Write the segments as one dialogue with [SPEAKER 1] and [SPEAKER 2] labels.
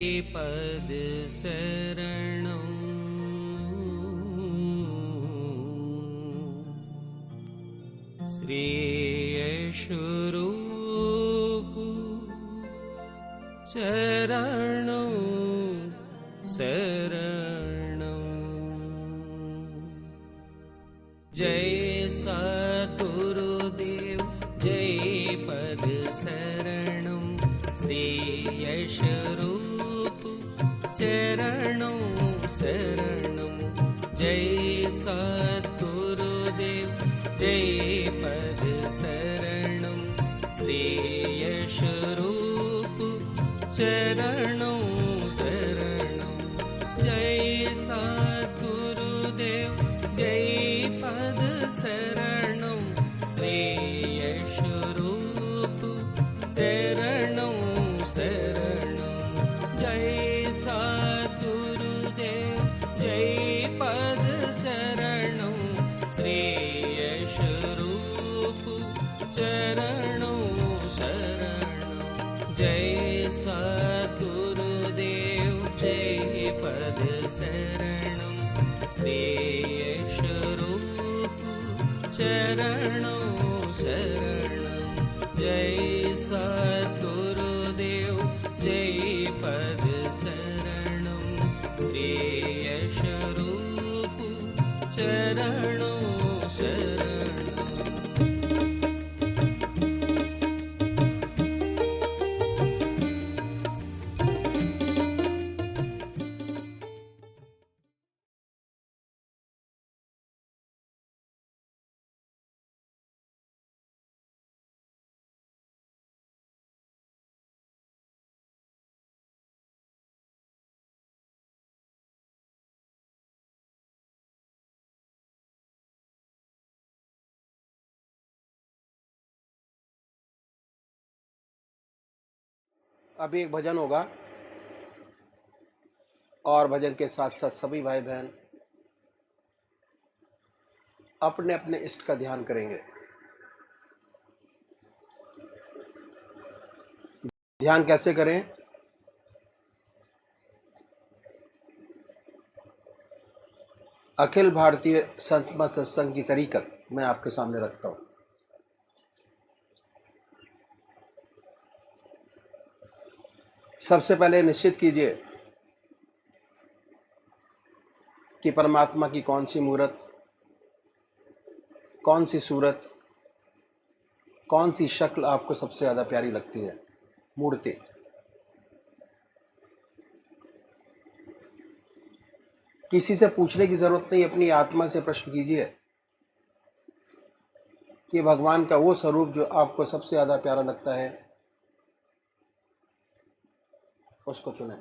[SPEAKER 1] पद शरणं श्रेयस्वरूप चरणं शरणं। जय सद्गुरुदेव जय पद शरणं श्रेयस्वरूप चरणं शरणं। जय सद्गुरुदेव जय पद शरणं श्रेयस्वरूप चरणं शरणं। जय सद्गुरुदेव जय पद शरणं श्रेयस्वरूप चरणं शरणं। जय सद्गुरुदेव जय पद शरणं श्रेयस्वरूप चरणं शरणं। जय सद्गुरुदेव जय पद शरणं श्रेयस्वरूप चरणं शरणं। जय सद्गुरुदेव जय पद शरणं श्रेयस्वरूप चरणं शरणं।
[SPEAKER 2] अभी एक भजन होगा और भजन के साथ साथ सभी भाई बहन अपने अपने इष्ट का ध्यान करेंगे। ध्यान कैसे करें? अखिल भारतीय संत मत सत्संग की तरीकत मैं आपके सामने रखता हूं। सबसे पहले निश्चित कीजिए कि परमात्मा की कौन सी मूर्त, कौन सी सूरत, कौन सी शक्ल आपको सबसे ज्यादा प्यारी लगती है। मूर्ति किसी से पूछने की जरूरत नहीं, अपनी आत्मा से प्रश्न कीजिए कि भगवान का वो स्वरूप जो आपको सबसे ज्यादा प्यारा लगता है उसको चुनें।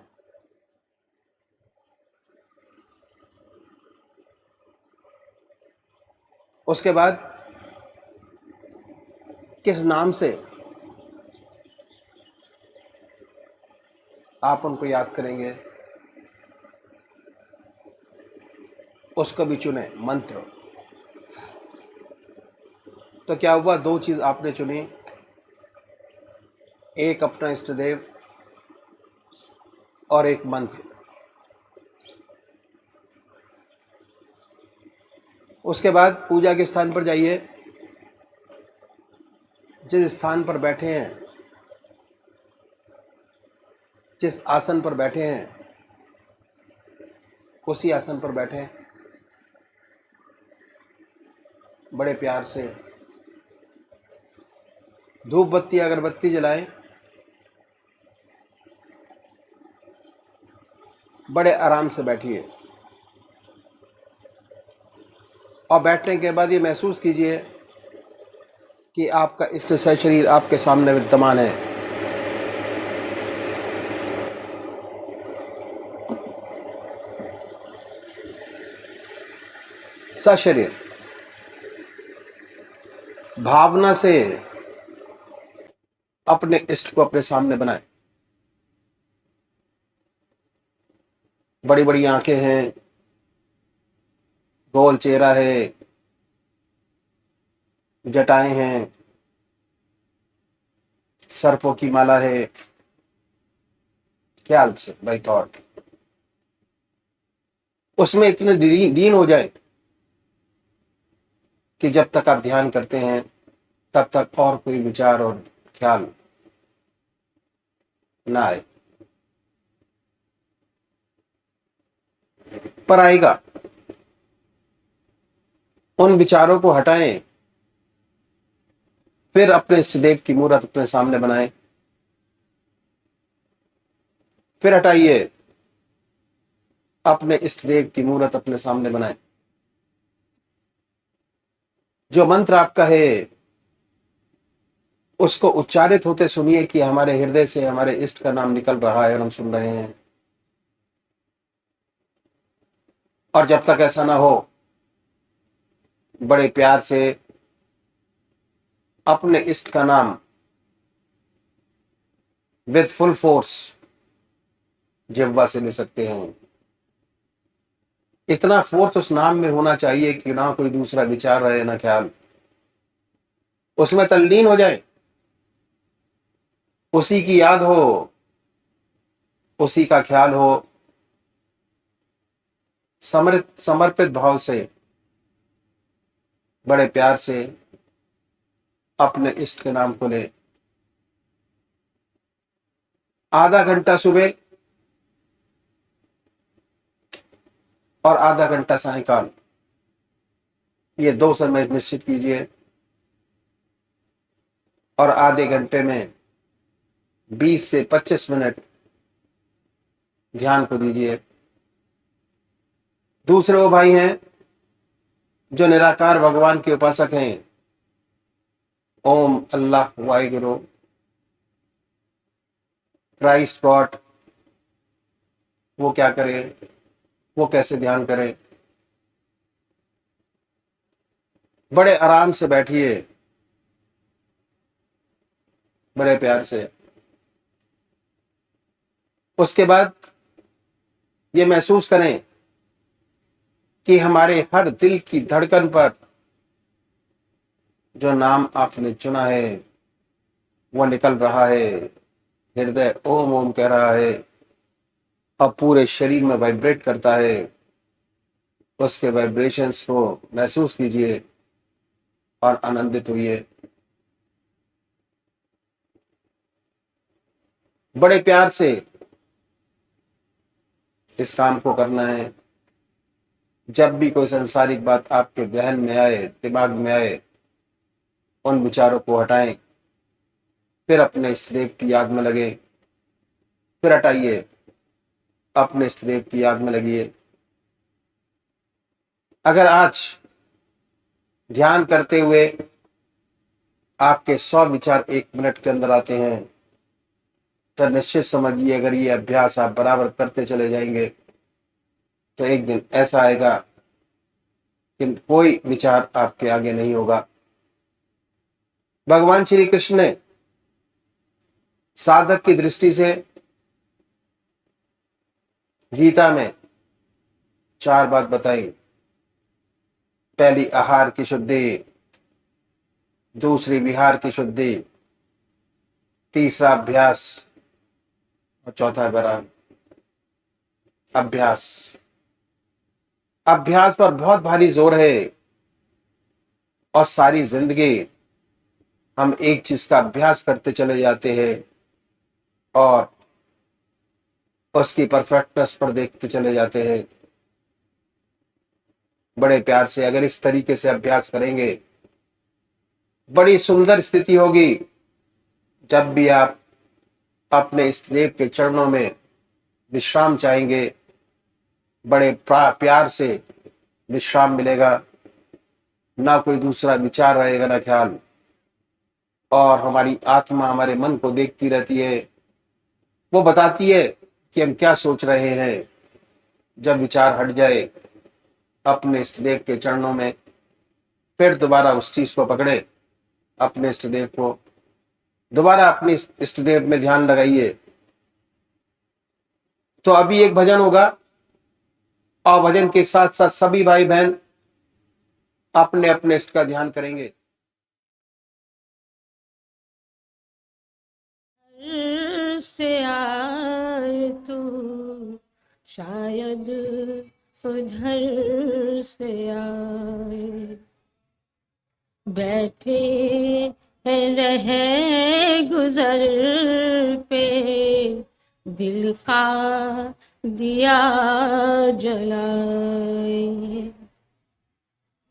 [SPEAKER 2] उसके बाद किस नाम से आप उनको याद करेंगे उसको भी चुने। मंत्र तो क्या हुआ, दो चीज आपने चुनी, एक अपना इष्ट देव और एक मंत्र। उसके बाद पूजा के स्थान पर जाइए, जिस स्थान पर बैठे हैं, जिस आसन पर बैठे हैं उसी आसन पर बैठे, बड़े प्यार से धूप बत्ती अगरबत्ती जलाएं, बड़े आराम से बैठिए और बैठने के बाद ये महसूस कीजिए कि आपका इष्ट शरीर आपके सामने विद्यमान है। सशरीर भावना से अपने इष्ट को अपने सामने बनाएं। बड़ी बड़ी आंखें हैं, गोल चेहरा है, जटाएं हैं, सर्पों की माला है, ख्याल से, बाई थॉट, उसमें इतने लीन हो जाए कि जब तक आप ध्यान करते हैं तब तक और कोई विचार और ख्याल ना आए, पर आएगा। उन विचारों को हटाएं, फिर अपने इष्ट देव की मूर्त अपने सामने बनाएं, फिर हटाइए, अपने इष्ट देव की मूर्त अपने सामने बनाएं। जो मंत्र आपका है उसको उच्चारित होते सुनिए कि हमारे हृदय से हमारे इष्ट का नाम निकल रहा है और हम सुन रहे हैं। और जब तक ऐसा ना हो, बड़े प्यार से अपने इष्ट का नाम विद फुल फोर्स जिह्वा से ले सकते हैं। इतना फोर्स उस नाम में होना चाहिए कि ना कोई दूसरा विचार रहे, ना ख्याल, उसमें तल्लीन हो जाए, उसी की याद हो, उसी का ख्याल हो। समर्पित भाव से, बड़े प्यार से अपने इष्ट के नाम को ले। आधा घंटा सुबह और आधा घंटा सायंकाल, ये 2 समय निश्चित कीजिए। और आधे घंटे में 20 से 25 मिनट ध्यान को दीजिए। दूसरे वो भाई हैं जो निराकार भगवान के उपासक हैं, ओम, अल्लाह, वाहिगुरु, क्राइस्ट, गॉड, वो क्या करें, वो कैसे ध्यान करें। बड़े आराम से बैठिए, बड़े प्यार से। उसके बाद ये महसूस करें कि हमारे हर दिल की धड़कन पर जो नाम आपने चुना है वो निकल रहा है। हृदय ओम ओम कह रहा है और पूरे शरीर में वाइब्रेट करता है। उसके वाइब्रेशंस को महसूस कीजिए और आनंदित होइए। बड़े प्यार से इस काम को करना है। जब भी कोई सांसारिक बात आपके ध्यान में आए, दिमाग में आए, उन विचारों को हटाएं, फिर अपने इष्ट देव की याद में लगे, फिर हटाइए, अपने इष्ट देव की याद में लगिए। अगर आज ध्यान करते हुए आपके 100 विचार 1 मिनट के अंदर आते हैं तो निश्चित समझिए, अगर ये अभ्यास आप बराबर करते चले जाएंगे तो एक दिन ऐसा आएगा कि कोई विचार आपके आगे नहीं होगा। भगवान श्री कृष्ण ने साधक की दृष्टि से गीता में 4 बात बताई। पहली आहार की शुद्धि, दूसरी विहार की शुद्धि, तीसरा अभ्यास और चौथा वैराग। अभ्यास, अभ्यास पर बहुत भारी जोर है और सारी जिंदगी हम एक चीज का अभ्यास करते चले जाते हैं और उसकी परफेक्टनेस पर देखते चले जाते हैं। बड़े प्यार से अगर इस तरीके से अभ्यास करेंगे, बड़ी सुंदर स्थिति होगी। जब भी आप अपने इष्ट देव के चरणों में विश्राम चाहेंगे, बड़े प्यार से विश्राम मिलेगा, ना कोई दूसरा विचार रहेगा, ना ख्याल। और हमारी आत्मा हमारे मन को देखती रहती है, वो बताती है कि हम क्या सोच रहे हैं। जब विचार हट जाए अपने इष्ट देव के चरणों में, फिर दोबारा उस चीज को पकड़े, अपने इष्ट देव को दोबारा अपने इष्ट देव में ध्यान लगाइए। तो अभी एक भजन होगा और भजन के साथ साथ सभी भाई बहन अपने अपने इष्ट का ध्यान करेंगे।
[SPEAKER 1] से आए
[SPEAKER 3] तू, शायद उधर से आए। बैठे हैं रहे गुजर पे, दिल का दिया जलाए।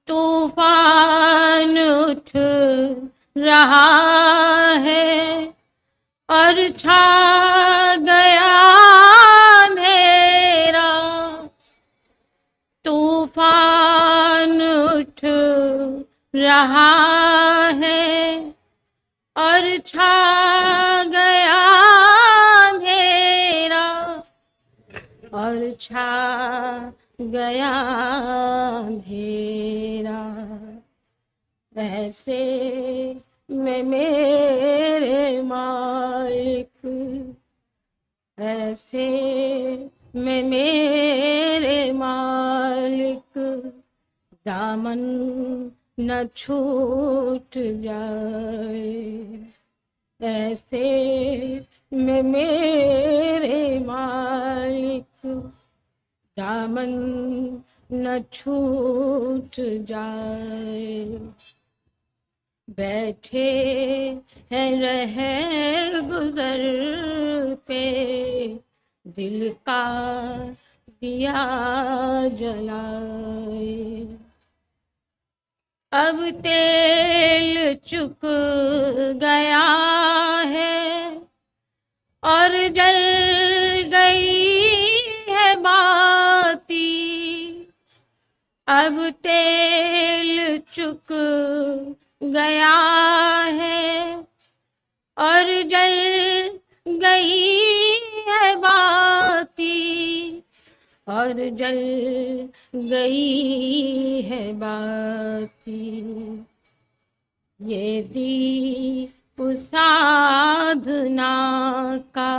[SPEAKER 3] तूफान उठ रहा है और छा गया अंधेरा। तूफान उठ रहा है और छा गया अंधेरा, और छा गया अंधेरा। ऐसे में मेरे मालिक, ऐसे में मेरे मालिक, दामन न छूट जाए। ऐसे में मेरे मालिक, दामन न छूट जाए। बैठे हैं रहे गुजर पे, दिल का दिया जलाए। अब तेल चुक गया है और जल गई है बाती। अब तेल चुक गया है और जल गई है बाती, और जल गई है बाती। ये दीप साधना का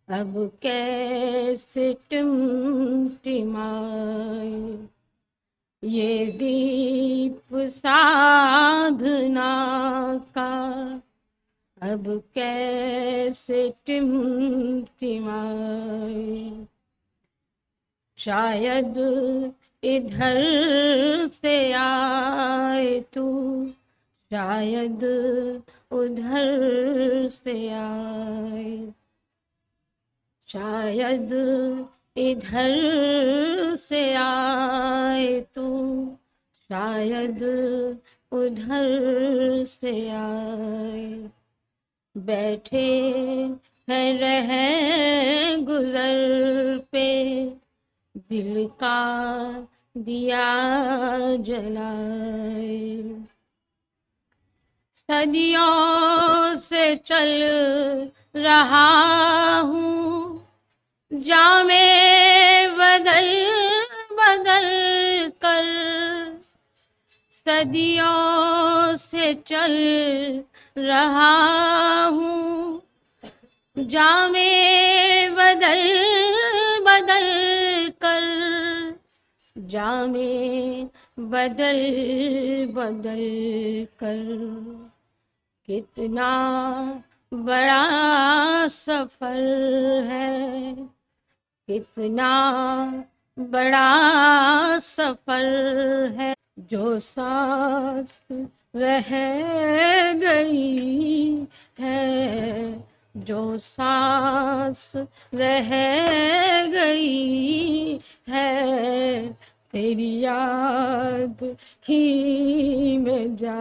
[SPEAKER 3] अब कैसे टिमटिमाए। ये दीप साधना का अब कैसे टिमटिमाए। शायद इधर से आए तू, शायद उधर से आए। शायद इधर से आए तू, शायद उधर से आए। बैठे हैं रहे गुजर पे, दिल का दिया जलाए। सदियों से चल रहा हूँ जामे बदल बदल कर। सदियों से चल रहा हूँ जामे बदल बदल कर। जामे बदल बदल कर। कितना बड़ा सफर है, कितना बड़ा सफर है। जो सांस रह गई है, जो सांस रह गई है, तेरी याद ही में जा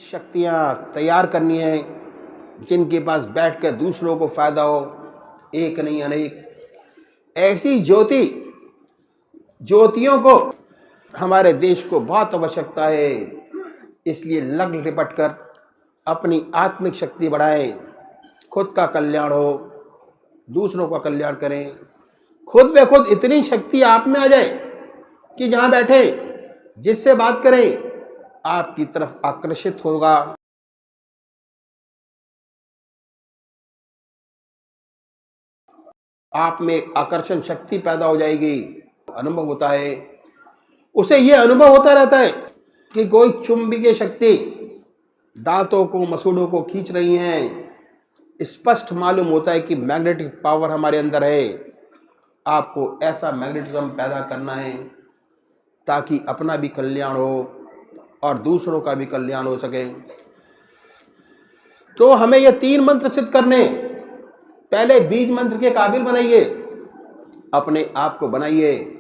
[SPEAKER 2] शक्तियाँ तैयार करनी है जिनके पास बैठकर दूसरों को फायदा हो, एक नहीं अनेक। ऐसी ज्योतियों को हमारे देश को बहुत आवश्यकता है। इसलिए लग लिपट कर अपनी आत्मिक शक्ति बढ़ाएं, खुद का कल्याण हो, दूसरों का कल्याण करें। खुद ब खुद इतनी शक्ति आप में आ जाए कि जहां बैठे जिससे बात करें आपकी तरफ आकर्षित होगा। आप में आकर्षण शक्ति पैदा हो जाएगी। अनुभव होता है, उसे यह अनुभव होता रहता है कि कोई चुंबकीय शक्ति दांतों को, मसूड़ों को खींच रही है। स्पष्ट मालूम होता है कि मैग्नेटिक पावर हमारे अंदर है। आपको ऐसा मैग्नेटिज्म पैदा करना है ताकि अपना भी कल्याण हो और दूसरों का भी कल्याण हो सके। तो हमें ये 3 मंत्र सिद्ध करने, पहले बीज मंत्र के काबिल बनाइए, अपने आप को बनाइए।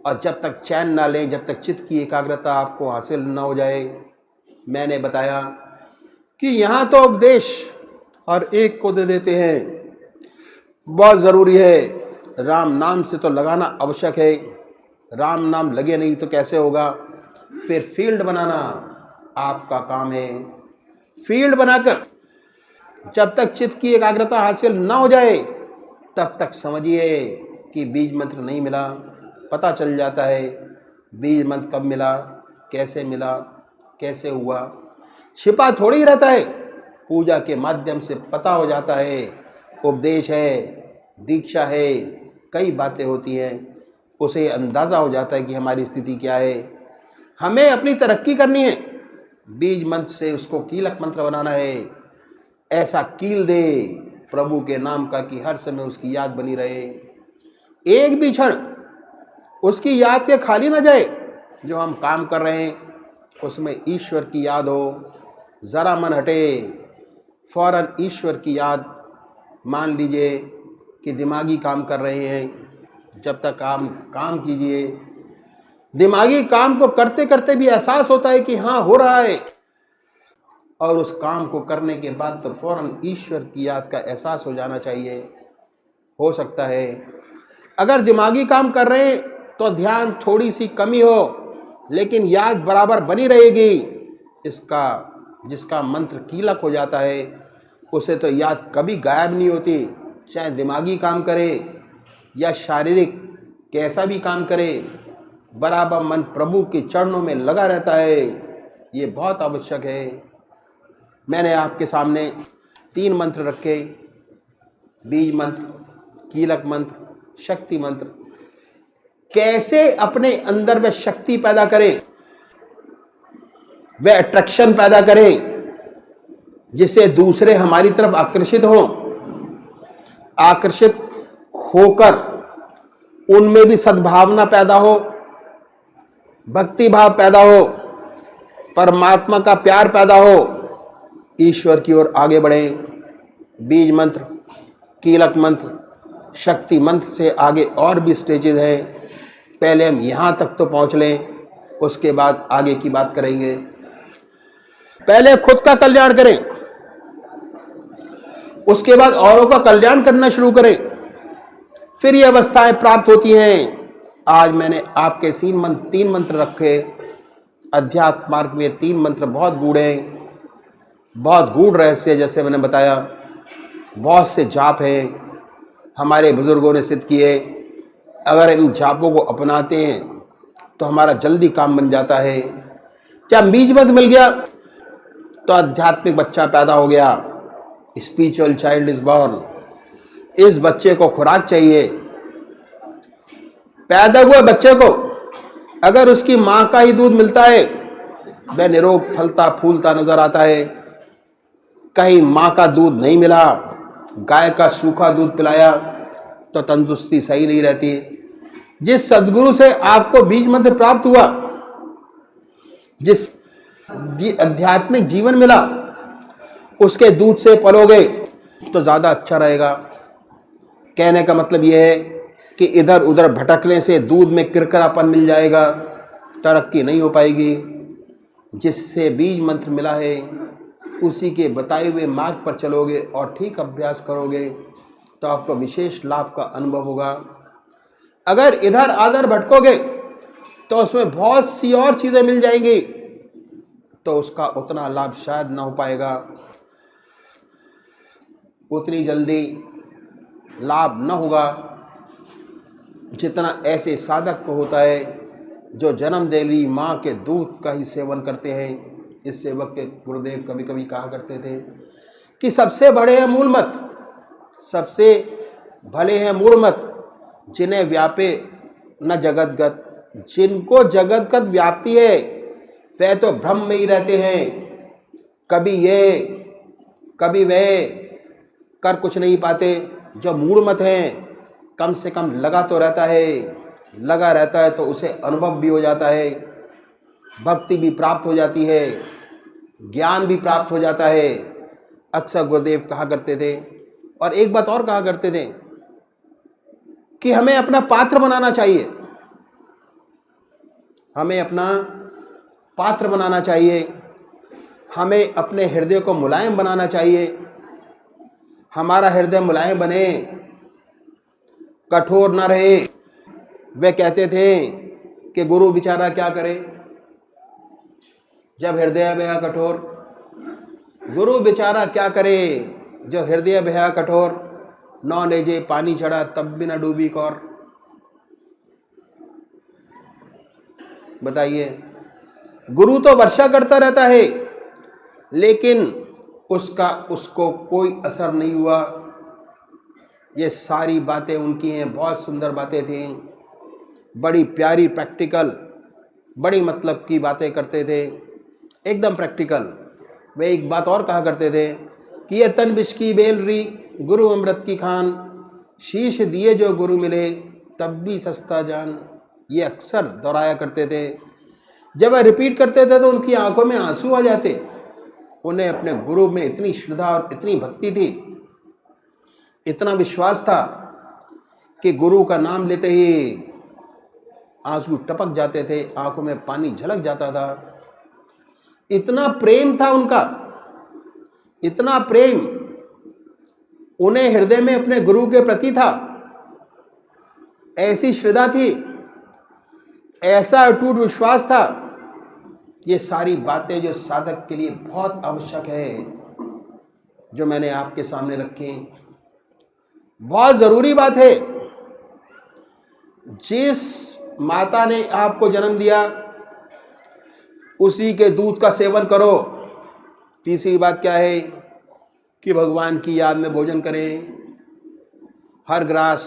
[SPEAKER 2] और जब तक चैन ना लें, जब तक चित्त की एकाग्रता आपको हासिल ना हो जाए, मैंने बताया कि यहाँ तो उपदेश और एक को दे देते हैं, बहुत ज़रूरी है। राम नाम से तो लगाना आवश्यक है। राम नाम लगे नहीं तो कैसे होगा। फिर फील्ड बनाना आपका काम है। फील्ड बनाकर जब तक चित्त की एकाग्रता हासिल ना हो जाए तब तक समझिए कि बीज मंत्र नहीं मिला। पता चल जाता है बीज मंत्र कब मिला, कैसे हुआ। छिपा थोड़ी रहता है, पूजा के माध्यम से पता हो जाता है। उपदेश है, दीक्षा है, कई बातें होती हैं, उसे अंदाज़ा हो जाता है कि हमारी स्थिति क्या है। हमें अपनी तरक्की करनी है, बीज मंत्र से उसको कीलक मंत्र बनाना है। ऐसा कील दे प्रभु के नाम का कि हर समय उसकी याद बनी रहे, एक भी क्षण उसकी याद के खाली ना जाए। जो हम काम कर रहे हैं उसमें ईश्वर की याद हो, ज़रा मन हटे फौरन ईश्वर की याद। मान लीजिए कि दिमागी काम कर रहे हैं, जब तक काम कीजिए। दिमागी काम को करते करते भी एहसास होता है कि हाँ हो रहा है, और उस काम को करने के बाद तो फौरन ईश्वर की याद का एहसास हो जाना चाहिए। हो सकता है अगर दिमागी काम कर रहे हैं तो ध्यान थोड़ी सी कमी हो, लेकिन याद बराबर बनी रहेगी। जिसका मंत्र कीलक हो जाता है उसे तो याद कभी गायब नहीं होती। चाहे दिमागी काम करे या शारीरिक कैसा भी काम करे, बराबर मन प्रभु के चरणों में लगा रहता है। ये बहुत आवश्यक है। मैंने आपके सामने 3 मंत्र रखे, बीज मंत्र, कीलक मंत्र, शक्ति मंत्र। कैसे अपने अंदर वह शक्ति पैदा करें, वह अट्रैक्शन पैदा करें जिससे दूसरे हमारी तरफ आकर्षित हों, आकर्षित होकर उनमें भी सद्भावना पैदा हो, भक्ति भाव पैदा हो, परमात्मा का प्यार पैदा हो, ईश्वर की ओर आगे बढ़ें। बीज मंत्र, कीलक मंत्र, शक्ति मंत्र से आगे और भी स्टेजेस हैं। पहले हम यहाँ तक तो पहुँच लें, उसके बाद आगे की बात करेंगे। पहले खुद का कल्याण करें, उसके बाद औरों का कल्याण करना शुरू करें, फिर ये अवस्थाएं प्राप्त होती हैं। आज मैंने आपके 3 मंत्र रखे। अध्यात्म मार्ग में 3 मंत्र बहुत गूढ़ हैं, बहुत गूढ़ रहस्य। जैसे मैंने बताया, बहुत से जाप हैं हमारे बुजुर्गों ने सिद्ध किए। अगर इन जापों को अपनाते हैं तो हमारा जल्दी काम बन जाता है। जब बीज मंत्र मिल गया तो आध्यात्मिक बच्चा पैदा हो गया, स्पिरिचुअल चाइल्ड इज बॉर्न। इस बच्चे को खुराक चाहिए। पैदा हुए बच्चे को अगर उसकी माँ का ही दूध मिलता है, वह निरोग फलता फूलता नजर आता है। कहीं माँ का दूध नहीं मिला, गाय का सूखा दूध पिलाया तो तंदुरुस्ती सही नहीं रहती। जिस सद्गुरु से आपको बीज मंत्र प्राप्त हुआ, जिस आध्यात्मिक जीवन मिला, उसके दूध से पलोगे तो ज़्यादा अच्छा रहेगा। कहने का मतलब यह है कि इधर उधर भटकने से दूध में किरकिरापन मिल जाएगा, तरक्की नहीं हो पाएगी। जिससे बीज मंत्र मिला है उसी के बताए हुए मार्ग पर चलोगे और ठीक अभ्यास करोगे तो आपको विशेष लाभ का अनुभव होगा। अगर इधर आधर भटकोगे तो उसमें बहुत सी और चीज़ें मिल जाएंगी, तो उसका उतना लाभ शायद ना हो पाएगा, उतनी जल्दी लाभ न होगा जितना ऐसे साधक को होता है जो जन्म देली माँ के दूध का ही सेवन करते हैं। इस सेवक के गुरुदेव कभी कभी कहा करते थे कि सबसे बड़े हैं मूलमत, सबसे भले हैं मूढ़मत, जिन्हें व्यापे न जगतगत। जिनको जगतगत व्याप्ति है वह तो भ्रम में ही रहते हैं, कभी ये कभी वह कर कुछ नहीं पाते। जो मूढ़मत हैं कम से कम लगा तो रहता है, लगा रहता है तो उसे अनुभव भी हो जाता है, भक्ति भी प्राप्त हो जाती है, ज्ञान भी प्राप्त हो जाता है। अक्सर गुरुदेव कहा करते थे। और एक बात और कहा करते थे कि हमें अपना पात्र बनाना चाहिए, हमें अपना पात्र बनाना चाहिए, हमें अपने हृदय को मुलायम बनाना चाहिए। हमारा हृदय मुलायम बने, कठोर न रहे। वे कहते थे कि गुरु बेचारा क्या करे जब हृदय भया कठोर। गुरु बेचारा क्या करे जो हृदय भया कठोर। नौ नेजे पानी चढ़ा तब भी न डूबी कौर। बताइए, गुरु तो वर्षा करता रहता है लेकिन उसको कोई असर नहीं हुआ। ये सारी बातें उनकी हैं, बहुत सुंदर बातें थी, बड़ी प्यारी प्रैक्टिकल, बड़ी मतलब की बातें करते थे, एकदम प्रैक्टिकल। वे एक बात और कहा करते थे कि ये तन विष की बेलरी गुरु अमृत की खान, शीश दिए जो गुरु मिले तब भी सस्ता जान। ये अक्सर दोहराया करते थे। जब वह रिपीट करते थे तो उनकी आंखों में आंसू आ जाते। उन्हें अपने गुरु में इतनी श्रद्धा और इतनी भक्ति थी, इतना विश्वास था कि गुरु का नाम लेते ही आंसू टपक जाते थे, आंखों में पानी झलक जाता था। इतना प्रेम था उनका, इतना प्रेम उन्हें हृदय में अपने गुरु के प्रति था, ऐसी श्रद्धा थी, ऐसा अटूट विश्वास था। ये सारी बातें जो साधक के लिए बहुत आवश्यक है, जो मैंने आपके सामने रखी, बहुत जरूरी बात है। जिस माता ने आपको जन्म दिया उसी के दूध का सेवन करो। तीसरी बात क्या है कि भगवान की याद में भोजन करें, हर ग्रास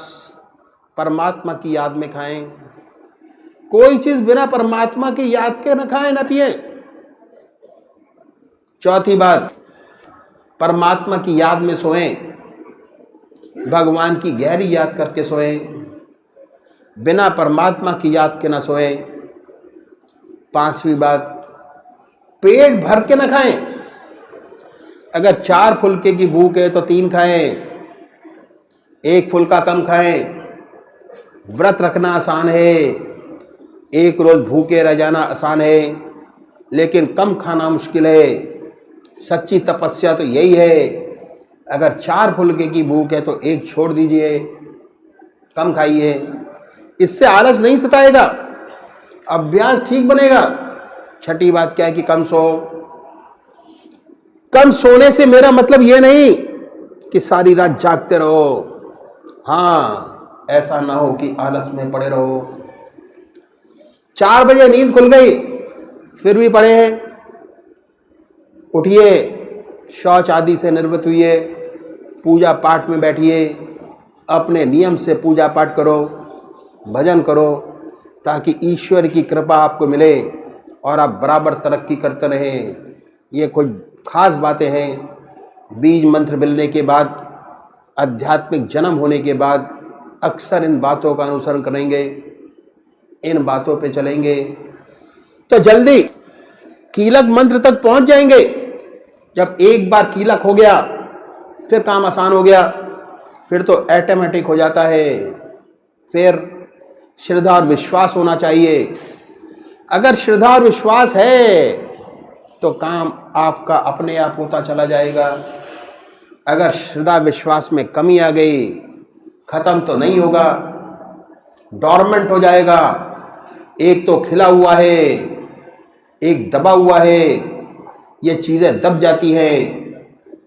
[SPEAKER 2] परमात्मा की याद में खाएं। कोई चीज बिना परमात्मा की याद के न खाएं न पिए। चौथी बात, परमात्मा की याद में सोएं, भगवान की गहरी याद करके सोएं, बिना परमात्मा की याद के न सोएं। पांचवी बात, पेट भर के न खाएं। अगर 4 फुलके की भूख है तो 3 खाएं, 1 फुलका कम खाएं। व्रत रखना आसान है, 1 रोज भूखे रह जाना आसान है, लेकिन कम खाना मुश्किल है। सच्ची तपस्या तो यही है। अगर 4 फुलके की भूख है तो 1 छोड़ दीजिए, कम खाइए। इससे आलस नहीं सताएगा, अभ्यास ठीक बनेगा। छठी बात क्या है कि कम सो। कम सोने से मेरा मतलब ये नहीं कि सारी रात जागते रहो। हाँ, ऐसा ना हो कि आलस में पड़े रहो। 4 बजे नींद खुल गई फिर भी पड़े हैं, उठिए, शौच आदि से निवृत्त हुई, पूजा पाठ में बैठिए, अपने नियम से पूजा पाठ करो, भजन करो, ताकि ईश्वर की कृपा आपको मिले और आप बराबर तरक्की करते रहें। ये कुछ खास बातें हैं। बीज मंत्र मिलने के बाद, आध्यात्मिक जन्म होने के बाद अक्सर इन बातों का अनुसरण करेंगे, इन बातों पे चलेंगे तो जल्दी कीलक मंत्र तक पहुंच जाएंगे। जब एक बार कीलक हो गया फिर काम आसान हो गया, फिर तो ऑटोमेटिक हो जाता है। फिर श्रद्धा और विश्वास होना चाहिए। अगर श्रद्धा और विश्वास है तो काम आपका अपने आप होता चला जाएगा। अगर श्रद्धा विश्वास में कमी आ गई, खत्म तो नहीं होगा, डॉर्मेंट हो जाएगा। एक तो खिला हुआ है, एक दबा हुआ है, ये चीजें दब जाती हैं।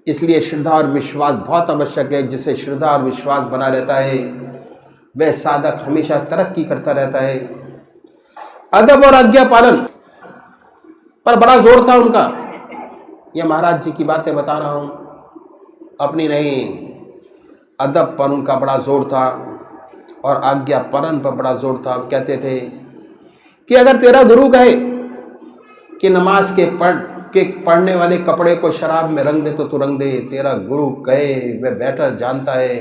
[SPEAKER 2] इसलिए श्रद्धा और विश्वास बहुत आवश्यक है। जिसे श्रद्धा और विश्वास बना रहता है वह साधक हमेशा तरक्की करता रहता है। अदब और आज्ञा पालन पर बड़ा जोर था उनका। ये महाराज जी की बातें बता रहा हूं, अपनी नहीं। अदब पर उनका बड़ा जोर था और आज्ञा पालन पर बड़ा जोर था। कहते थे कि अगर तेरा गुरु कहे कि नमाज के पढ़ने वाले कपड़े को शराब में रंग दे तो तू रंग दे। तेरा गुरु कहे, वह बेटर जानता है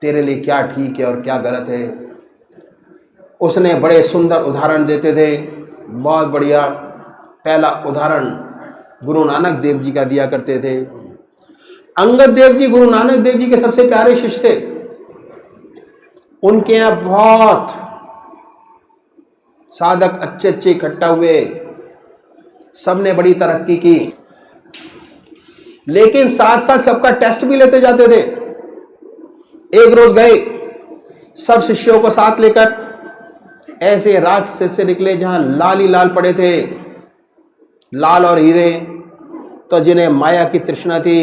[SPEAKER 2] तेरे लिए क्या ठीक है और क्या गलत है। उसने बड़े सुंदर उदाहरण देते थे, बहुत बढ़िया। पहला उदाहरण गुरु नानक देव जी का दिया करते थे। अंगद देव जी गुरु नानक देव जी के सबसे प्यारे शिष्य थे। उनके यहां बहुत साधक अच्छे अच्छे इकट्ठा हुए, सबने बड़ी तरक्की की, लेकिन साथ साथ सबका टेस्ट भी लेते जाते थे। एक रोज गए सब शिष्यों को साथ लेकर, ऐसे रास्ते से निकले जहां लाल ही लाल पड़े थे, लाल और हीरे। तो जिन्हें माया की तृष्णा थी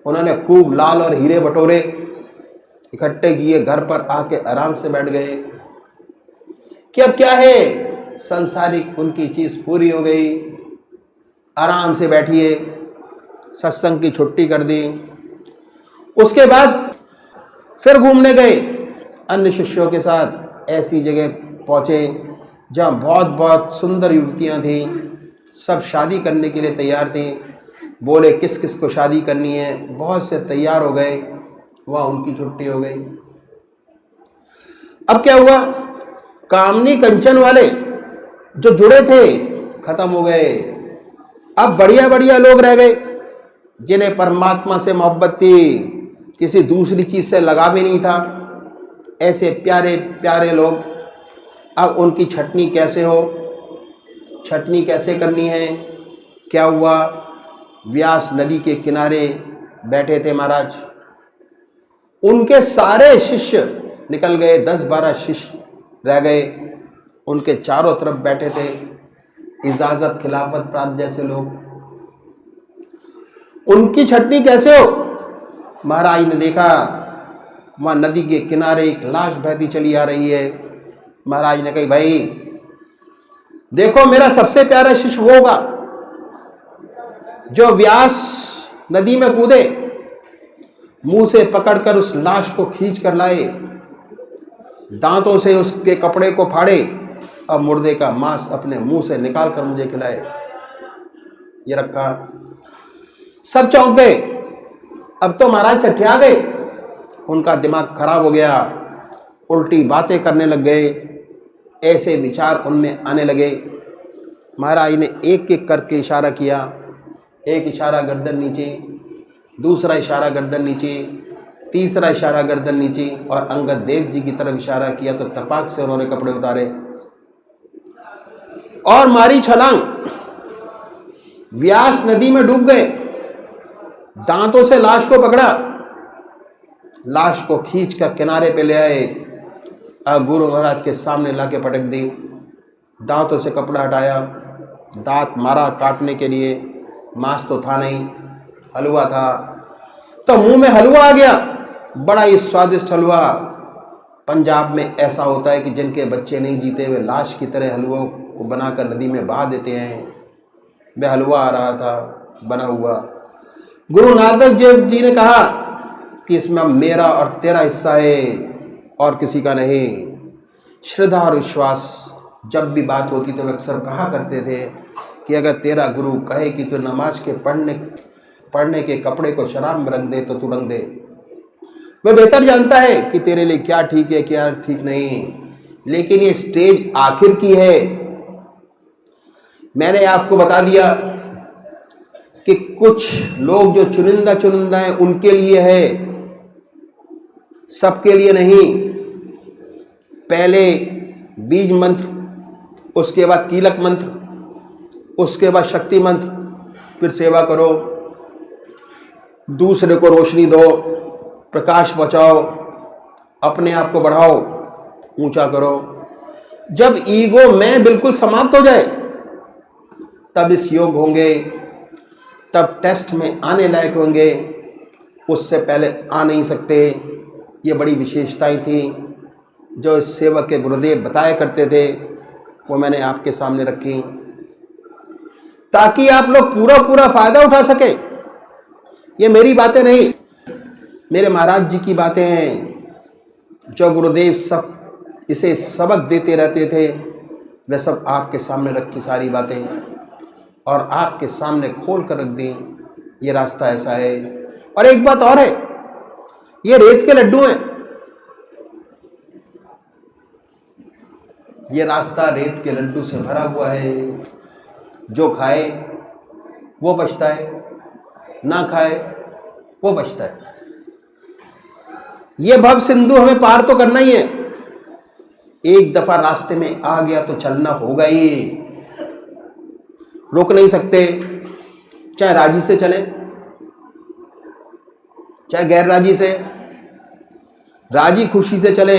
[SPEAKER 2] उन्होंने खूब लाल और हीरे बटोरे, इकट्ठे किए, घर पर आके आराम से बैठ गए कि अब क्या है, संसारिक उनकी चीज पूरी हो गई, आराम से बैठिए। सत्संग की छुट्टी कर दी। उसके बाद फिर घूमने गए अन्य शिष्यों के साथ। ऐसी जगह पहुंचे जहां बहुत बहुत सुंदर युवतियां थी, सब शादी करने के लिए तैयार थी। बोले किस किस को शादी करनी है, बहुत से तैयार हो गए, वहां उनकी छुट्टी हो गई। अब क्या हुआ, कामनी कंचन वाले जो जुड़े थे खत्म हो गए। अब बढ़िया बढ़िया लोग रह गए जिन्हें परमात्मा से मोहब्बत थी, किसी दूसरी चीज से लगा भी नहीं था। ऐसे प्यारे प्यारे लोग। अब उनकी छटनी कैसे हो, छटनी कैसे करनी है। क्या हुआ, व्यास नदी के किनारे बैठे थे महाराज, उनके सारे शिष्य निकल गए, 10-12 शिष्य रह गए, उनके चारों तरफ बैठे थे इजाजत खिलाफत प्राप्त जैसे लोग। उनकी छटनी कैसे हो। महाराज ने देखा वहां नदी के किनारे एक लाश बहती चली आ रही है। महाराज ने कही, भाई देखो मेरा सबसे प्यारा शिष्य वो होगा जो व्यास नदी में कूदे, मुंह से पकड़कर उस लाश को खींच कर लाए, दांतों से उसके कपड़े को फाड़े और मुर्दे का मांस अपने मुंह से निकाल कर मुझे खिलाए। ये रखा। सब चौंक गए। अब तो महाराज सठिया गए, उनका दिमाग खराब हो गया, उल्टी बातें करने लग गए, ऐसे विचार उनमें आने लगे। महाराज ने एक एक करके इशारा किया, एक इशारा गर्दन नीचे, दूसरा इशारा गर्दन नीचे, तीसरा इशारा गर्दन नीचे, और अंगद देव जी की तरफ इशारा किया तो तपाक से उन्होंने कपड़े उतारे और मारी छलांग। व्यास नदी में डूब गए, दांतों से लाश को पकड़ा, लाश को खींचकर किनारे पे ले आए, अब गुरु महाराज के सामने लाके पटक दी, दांतों से कपड़ा हटाया, दांत मारा काटने के लिए, मांस तो था नहीं, हलवा था, तो मुंह में हलवा आ गया, बड़ा ही स्वादिष्ट हलवा। पंजाब में ऐसा होता है कि जिनके बच्चे नहीं जीते वे लाश की तरह हलवों को बनाकर नदी में बहा देते हैं। वह हलवा आ रहा था बना हुआ। गुरु नानक देव जी ने कहा कि इसमें मेरा और तेरा हिस्सा है और किसी का नहीं। श्रद्धा और विश्वास जब भी बात होती तो वे अक्सर कहा करते थे कि अगर तेरा गुरु कहे कि तू नमाज के पढ़ने के कपड़े को शराब में रंग दे तो तू रंग दे। वह बेहतर जानता है कि तेरे लिए क्या ठीक है क्या ठीक नहीं, लेकिन ये स्टेज आखिर की है। मैंने आपको बता दिया कि कुछ लोग जो चुनिंदा हैं उनके लिए है, सबके लिए नहीं। पहले बीज मंत्र, उसके बाद कीलक मंत्र, उसके बाद शक्ति मंत्र, फिर सेवा करो, दूसरे को रोशनी दो, प्रकाश बचाओ, अपने आप को बढ़ाओ, ऊंचा करो। जब ईगो मैं बिल्कुल समाप्त हो जाए तब इस योग होंगे, तब टेस्ट में आने लायक होंगे, उससे पहले आ नहीं सकते। ये बड़ी विशेषताएं थी जो इस सेवक के गुरुदेव बताया करते थे, वो मैंने आपके सामने रखी ताकि आप लोग पूरा पूरा फायदा उठा सके। ये मेरी बातें नहीं, मेरे महाराज जी की बातें हैं जो गुरुदेव सब इसे सबक देते रहते थे। वे सब आपके सामने रखी सारी बातें और आपके सामने खोल कर रख दी। ये रास्ता ऐसा है। और एक बात और है, ये रेत के लड्डू हैं। ये रास्ता रेत के लड्डू से भरा हुआ है। जो खाए वो बचता है, ना खाए वो बचता है। ये भव सिंधु हमें पार तो करना ही है। एक दफा रास्ते में आ गया तो चलना होगा ही, रोक नहीं सकते। चाहे राजी से चले, चाहे गैर राजी से, राजी खुशी से चले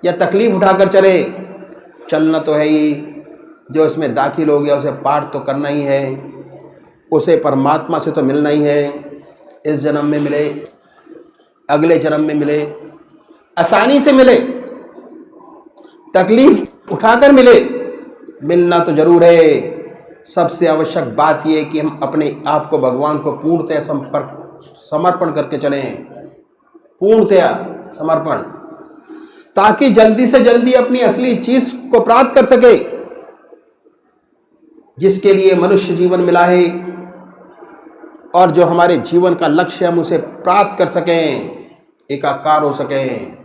[SPEAKER 2] या तकलीफ उठाकर चले, चलना तो है ही। जो इसमें दाखिल हो गया उसे पार तो करना ही है, उसे परमात्मा से तो मिलना ही है। इस जन्म में मिले, अगले जन्म में मिले, आसानी से मिले, तकलीफ उठाकर मिले, मिलना तो जरूर है। सबसे आवश्यक बात यह कि हम अपने आप को भगवान को पूर्णतया समर्पण करके चलें, पूर्णतया समर्पण, ताकि जल्दी से जल्दी अपनी असली चीज को प्राप्त कर सके, जिसके लिए मनुष्य जीवन मिला है। और जो हमारे जीवन का लक्ष्य हम उसे प्राप्त कर सकें, एकाकार हो सकें,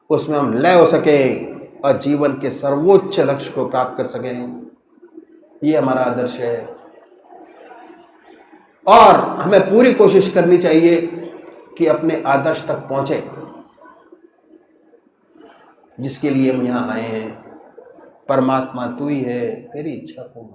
[SPEAKER 2] उसमें हम लय हो सकें और जीवन के सर्वोच्च लक्ष्य को प्राप्त कर सकें। ये हमारा आदर्श है और हमें पूरी कोशिश करनी चाहिए कि अपने आदर्श तक पहुंचे, जिसके लिए हम यहाँ आए हैं। परमात्मा तू ही है, तेरी इच्छा पूर्ण।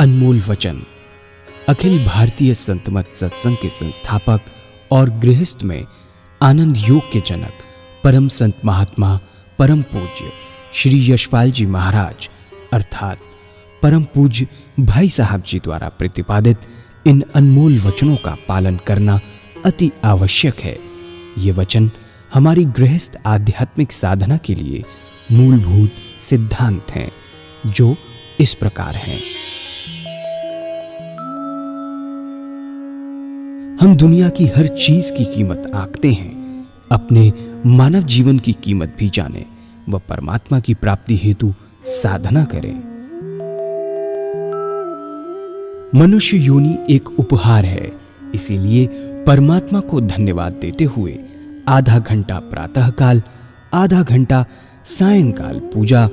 [SPEAKER 4] अनमोल वचन अखिल भारतीय संत मत सत्संग के संस्थापक और गृहस्थ में आनंद योग के जनक परम संत महात्मा परम पूज्य श्री यशपाल जी महाराज अर्थात परम पूज्य भाई साहब जी द्वारा प्रतिपादित इन अनमोल वचनों का पालन करना अति आवश्यक है। ये वचन हमारी गृहस्थ आध्यात्मिक साधना के लिए मूलभूत सिद्धांत हैं, जो इस प्रकार हैं। हम दुनिया की हर चीज की कीमत आंकते हैं, अपने मानव जीवन की कीमत भी जाने व परमात्मा की प्राप्ति हेतु साधना करें। मनुष्य योनि एक उपहार है, इसीलिए परमात्मा को धन्यवाद देते हुए आधा घंटा प्रातःकाल, आधा घंटा सायंकाल पूजा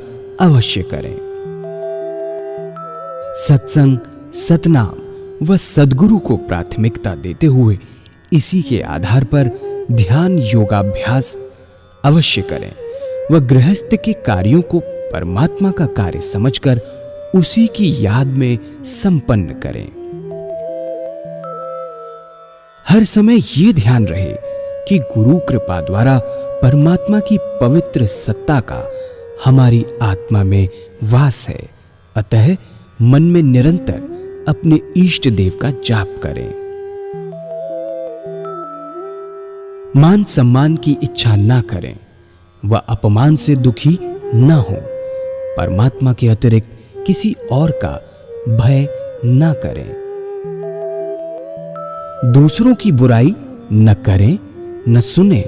[SPEAKER 4] अवश्य करें। सत्संग, सतनाम व सद्गुरु को प्राथमिकता देते हुए इसी के आधार पर ध्यान योगाभ्यास अवश्य करें व गृहस्थ के कार्यों को परमात्मा का कार्य समझकर उसी की याद में संपन्न करें। हर समय ये ध्यान रहे कि गुरु कृपा द्वारा परमात्मा की पवित्र सत्ता का हमारी आत्मा में वास है, अतः मन में निरंतर अपने इष्ट देव का जाप करें। मान सम्मान की इच्छा ना करें व अपमान से दुखी न हो। परमात्मा के अतिरिक्त किसी और का भय न करें। दूसरों की बुराई न करें, न सुने,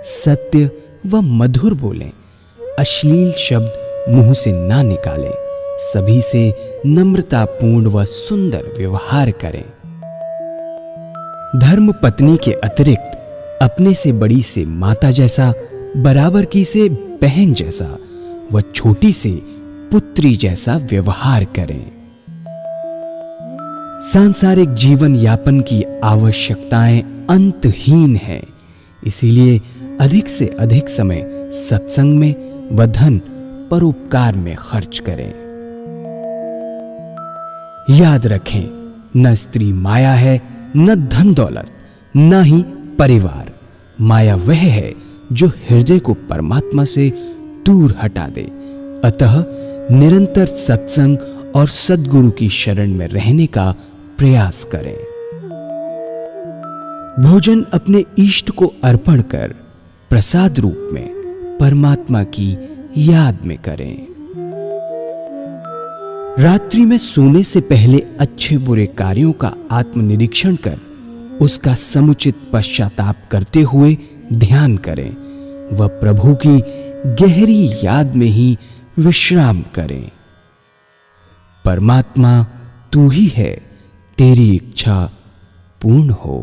[SPEAKER 4] सत्य व मधुर बोलें, अश्लील शब्द मुंह से ना निकालें, सभी से नम्रतापूर्ण व सुंदर व्यवहार करें। धर्म पत्नी के अतिरिक्त अपने से बड़ी से माता जैसा, बराबर की से बहन जैसा व छोटी से पुत्री जैसा व्यवहार करें। सांसारिक जीवन यापन की आवश्यकताएं अंतहीन हैं, इसीलिए अधिक से अधिक समय सत्संग में व धन परोपकार में खर्च करें। याद रखें, न स्त्री माया है, न धन दौलत, न ही परिवार। माया वह है जो हृदय को परमात्मा से दूर हटा दे। अतः निरंतर सत्संग और सद्गुरु की शरण में रहने का प्रयास करें। भोजन अपने इष्ट को अर्पण कर प्रसाद रूप में परमात्मा की याद में करें। रात्रि में सोने से पहले अच्छे बुरे कार्यों का आत्मनिरीक्षण कर उसका समुचित पश्चाताप करते हुए ध्यान करें व प्रभु की गहरी याद में ही विश्राम करें। परमात्मा तू ही है, तेरी इच्छा पूर्ण हो।